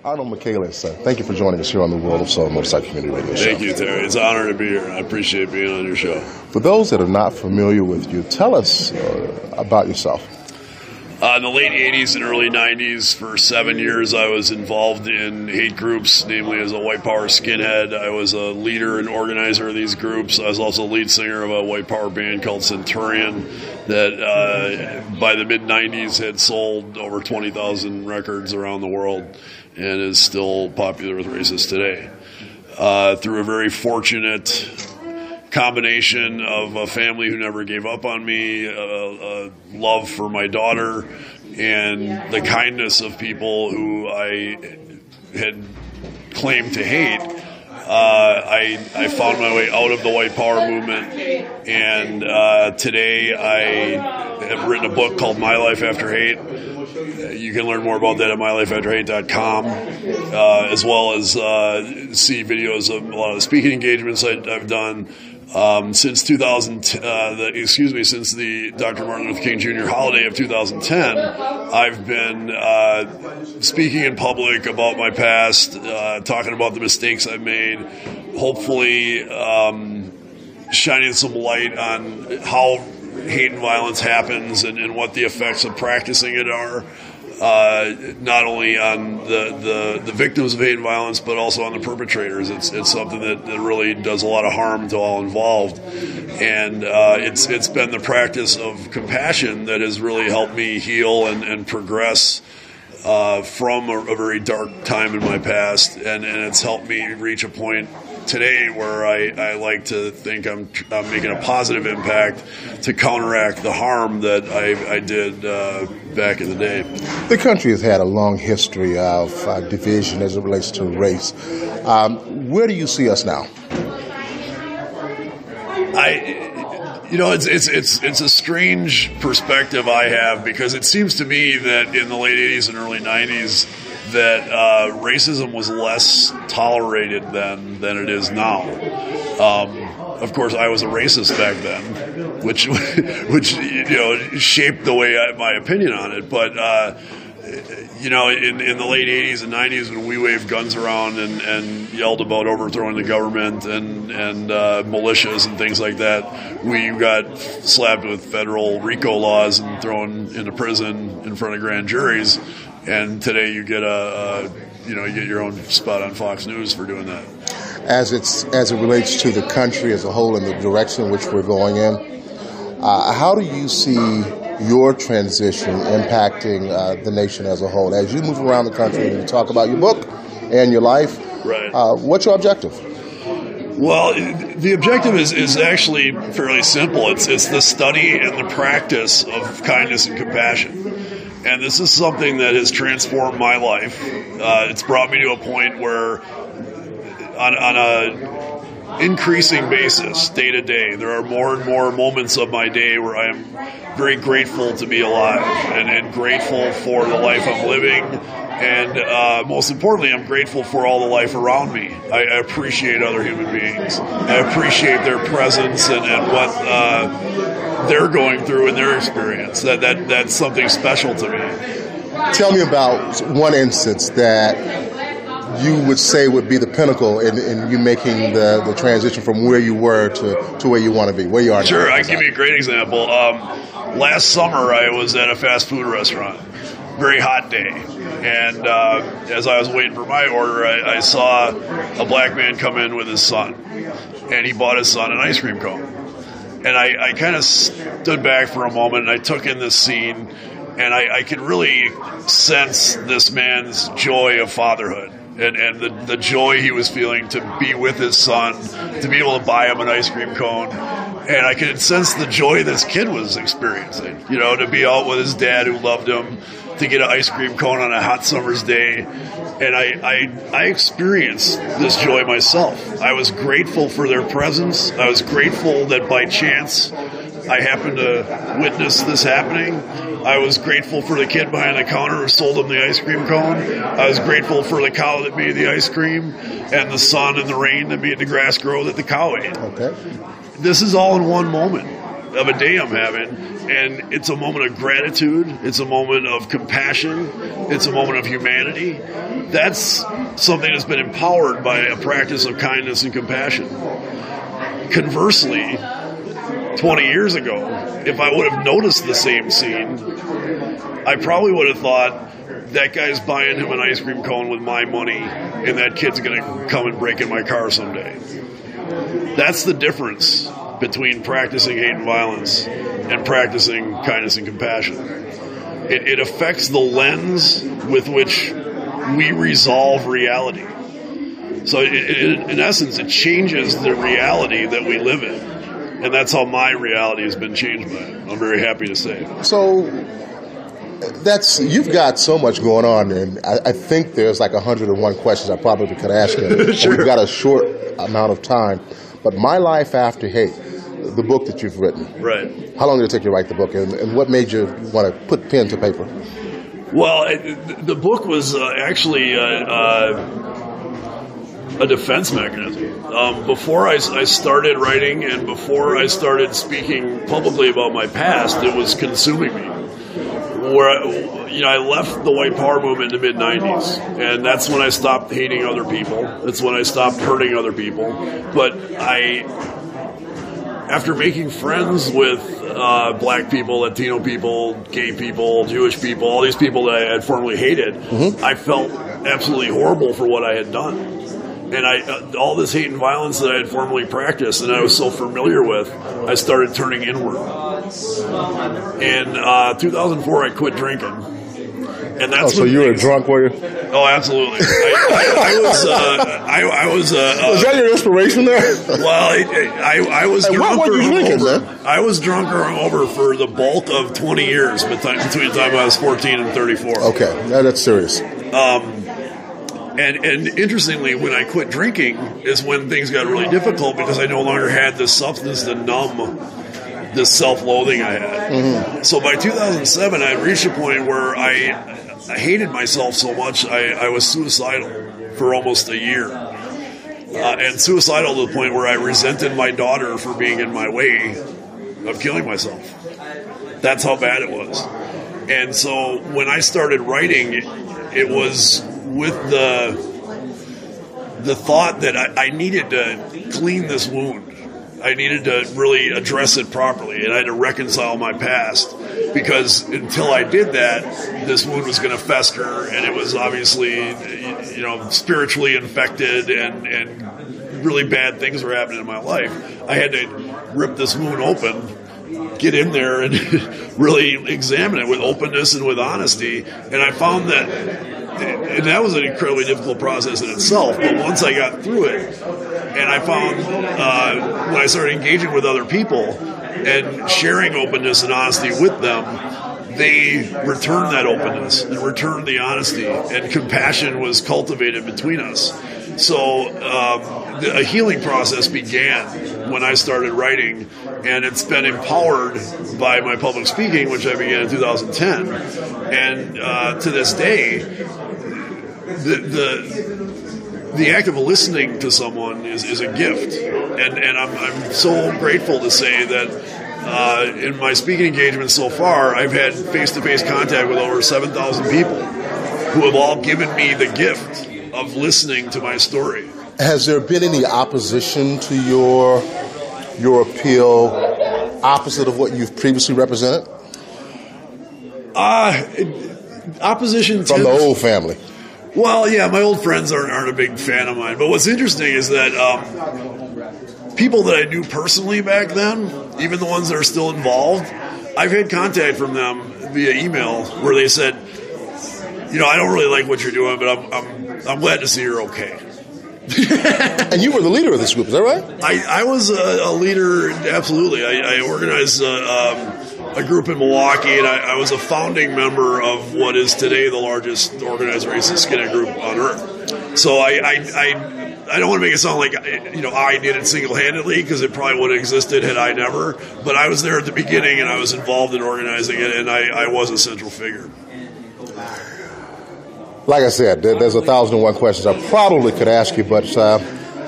Arno Michaelis, thank you for joining us here on the World of Soul Motorcycle Community Radio Show. Thank you, Terry. It's an honor to be here. I appreciate being on your show. For those that are not familiar with you, tell us about yourself. In the late 80s and early 90s, for 7 years, I was involved in hate groups, namely as a white power skinhead. I was a leader and organizer of these groups. I was also lead singer of a white power band called Centurion that by the mid-90s had sold over 20,000 records around the world and is still popular with racists today. Through a very fortunate combination of a family who never gave up on me, a love for my daughter, and the kindness of people who I had claimed to hate, I found my way out of the white power movement, and today I have written a book called My Life After Hate. You can learn more about that at mylifeafterhate.com, as well as see videos of a lot of the speaking engagements I've done. Since the Dr. Martin Luther King Jr. holiday of 2010, I've been speaking in public about my past, talking about the mistakes I've made, hopefully shining some light on how hate and violence happens and what the effects of practicing it are. Not only on the victims of hate and violence, but also on the perpetrators. It's something that really does a lot of harm to all involved. And it's been the practice of compassion that has really helped me heal and progress from a very dark time in my past. And it's helped me reach a point today where I like to think I'm making a positive impact to counteract the harm that I did back in the day. The country has had a long history of division as it relates to race. Where do you see us now? It's a strange perspective I have, because it seems to me that in the late 80s and early 90s that racism was less tolerated then than it is now. Of course, I was a racist back then, which shaped the way my opinion on it. But in the late 80s and 90s, when we waved guns around and yelled about overthrowing the government and militias and things like that, we got slapped with federal RICO laws and thrown into prison in front of grand juries. And today you get you get your own spot on Fox News for doing that. As it relates to the country as a whole and the direction in which we're going in, how do you see your transition impacting the nation as a whole? As you move around the country and you talk about your book and your life, right. What's your objective? Well, the objective is actually fairly simple. It's the study and the practice of kindness and compassion. And this is something that has transformed my life. It's brought me to a point where on a increasing basis, day to day, there are more and more moments of my day where I am very grateful to be alive and grateful for the life I'm living. And most importantly, I'm grateful for all the life around me. I appreciate other human beings. I appreciate their presence and what they're going through in their experience. That's something special to me. Tell me about one instance that you would say would be the pinnacle in you making the transition from where you were to where you want to be, where you are now. Sure, I can give you a great example. Last summer, I was at a fast food restaurant. Very hot day. And as I was waiting for my order, I saw a black man come in with his son. And he bought his son an ice cream cone. And I kind of stood back for a moment and I took in this scene. And I could really sense this man's joy of fatherhood. And the joy he was feeling to be with his son, to be able to buy him an ice cream cone. And I could sense the joy this kid was experiencing, to be out with his dad who loved him, to get an ice cream cone on a hot summer's day. And I experienced this joy myself. I was grateful for their presence. I was grateful that by chance I happened to witness this happening. I was grateful for the kid behind the counter who sold him the ice cream cone. I was grateful for the cow that made the ice cream and the sun and the rain that made the grass grow that the cow ate. Okay. This is all in one moment. of a day I'm having, and it's a moment of gratitude, it's a moment of compassion, it's a moment of humanity. That's something that's been empowered by a practice of kindness and compassion. Conversely, 20 years ago, if I would have noticed the same scene, I probably would have thought, that guy's buying him an ice cream cone with my money, and that kid's going to come and break in my car someday. That's the difference between practicing hate and violence and practicing kindness and compassion. It affects the lens with which we resolve reality. So in essence, it changes the reality that we live in. And that's how my reality has been changed by it. I'm very happy to say. So you've got so much going on, and I think there's like 101 questions I probably could ask you. Sure. We've got a short amount of time. But My Life After Hate, the book that you've written. Right. How long did it take you to write the book, and what made you want to put pen to paper? Well, the book was actually a defense mechanism. Before I started writing and before I started speaking publicly about my past, it was consuming me. I left the white power movement in the mid-'90s, and that's when I stopped hating other people. That's when I stopped hurting other people. But after making friends with black people, Latino people, gay people, Jewish people, all these people that I had formerly hated, I felt absolutely horrible for what I had done. And all this hate and violence that I had formerly practiced and I was so familiar with, I started turning inward. In 2004, I quit drinking. And that's so you were a drunk, were you? Oh, absolutely. I was. Was that your inspiration there? Well, I was. Hey, what were you drinking, man? I was drunk or hungover for the bulk of 20 years between the time I was 14 and 34. Okay, that's serious. And interestingly, when I quit drinking is when things got really difficult because I no longer had this substance to numb this self-loathing I had. Mm-hmm. So by 2007, I had reached a point where I hated myself so much I was suicidal for almost a year. And suicidal to the point where I resented my daughter for being in my way of killing myself. That's how bad it was. And so when I started writing, it was with the thought that I needed to clean this wound. I needed to really address it properly, and I had to reconcile my past, because until I did that, this wound was going to fester, and it was obviously, spiritually infected, and really bad things were happening in my life. I had to rip this wound open, get in there, and really examine it with openness and with honesty, and I found that, and that was an incredibly difficult process in itself, but once I got through it, and I found when I started engaging with other people and sharing openness and honesty with them, they returned that openness and returned the honesty, and compassion was cultivated between us. So a healing process began when I started writing, and it's been empowered by my public speaking, which I began in 2010. And to this day, the act of listening to someone is a gift, and I'm so grateful to say that in my speaking engagements so far, I've had face-to-face contact with over 7,000 people who have all given me the gift of listening to my story. Has there been any opposition to your appeal, opposite of what you've previously represented? Opposition from the old family. Well, yeah, my old friends aren't a big fan of mine. But what's interesting is that people that I knew personally back then, even the ones that are still involved, I've had contact from them via email where they said, I don't really like what you're doing, but I'm glad to see you're okay. And you were the leader of this group, is that right? I was a leader, absolutely. I organized a group in Milwaukee, and I was a founding member of what is today the largest organized racist skinhead group on earth. So I don't want to make it sound like I did it single-handedly, because it probably would have existed had I never. But I was there at the beginning, and I was involved in organizing it, and I was a central figure. Like I said, there's 1,001 questions I probably could ask you, but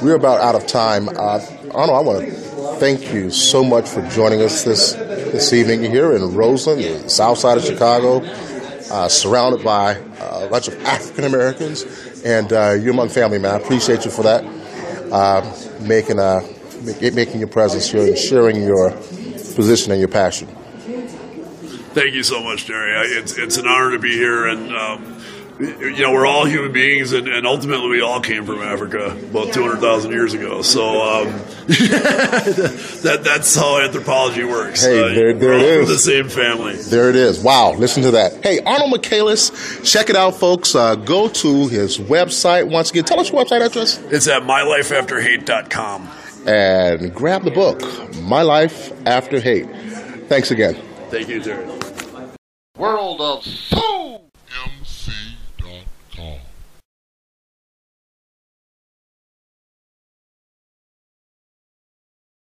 we're about out of time. Arno, I want to thank you so much for joining us this evening here in Roseland, the south side of Chicago, surrounded by a bunch of African Americans, and you're among family, man. I appreciate you for that, making your presence here and sharing your position and your passion. Thank you so much, Jerry. It's an honor to be here, and we're all human beings, and ultimately we all came from Africa about 200,000 years ago. So that's how anthropology works. Hey, there it is. We're the same family. There it is. Wow, listen to that. Hey, Arno Michaelis, check it out, folks. Go to his website. Once again, tell us your website address. It's at mylifeafterhate.com. And grab the book, My Life After Hate. Thanks again. Thank you, Jerry. World of Soul.